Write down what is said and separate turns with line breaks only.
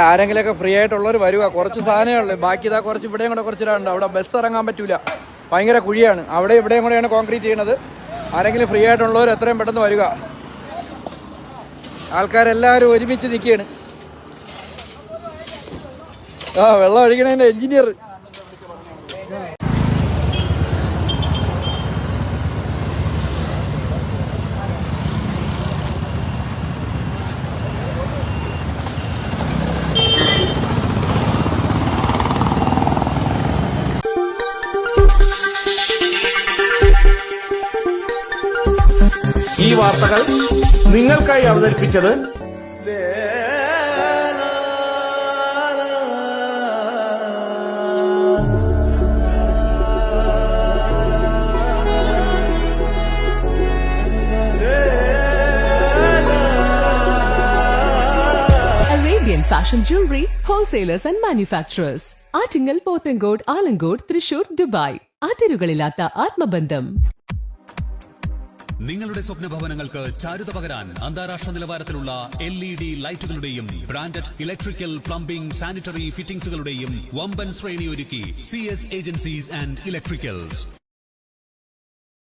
ആരെങ്കിലുമൊക്കെ ഫ്രീ ആയിട്ടുള്ളവർ വരിക. കുറച്ച് സാധനമേ ഉള്ളൂ, ബാക്കി ഇതാ കുറച്ച് ഇവിടെയും കൂടെ കുറച്ചിടാണ്ട്. അവിടെ ബസ് ഇറങ്ങാൻ പറ്റൂല, ഭയങ്കര കുഴിയാണ്. അവിടെ ഇവിടെയും കൂടെയാണ് കോൺക്രീറ്റ് ചെയ്യണത്. ആരെങ്കിലും ഫ്രീ ആയിട്ടുള്ളവർ എത്രയും പെട്ടെന്ന് വരിക. ആൾക്കാരെല്ലാവരും ഒരുമിച്ച് നിൽക്കുകയാണ്. വെള്ളം ഒഴിക്കണതിൻ്റെ എഞ്ചിനീയർ.
ഈ വാർത്തകൾ നിങ്ങൾക്കായി അവതരിപ്പിച്ചത്
Arabian Fashion Jewelry Wholesalers and Manufacturers. Attingal, Pothencode, Alamcode, Thrissur, Dubai. അതിരുകളില്ലാത്ത ആത്മബന്ധം.
നിങ്ങളുടെ സ്വപ്ന ഭവനങ്ങൾക്ക് ചാരുത പകരാൻ അന്താരാഷ്ട്ര നിലവാരത്തിലുള്ള LED ലൈറ്റുകളുടെയും ബ്രാൻഡഡ് ഇലക്ട്രിക്കൽ, പ്ലംബിംഗ്, സാനിറ്ററി ഫിറ്റിംഗ്സുകളുടെയും വമ്പൻ ശ്രേണി ഒരുക്കി CS ഏജൻസീസ് ആൻഡ് ഇലക്ട്രിക്കൽസ്.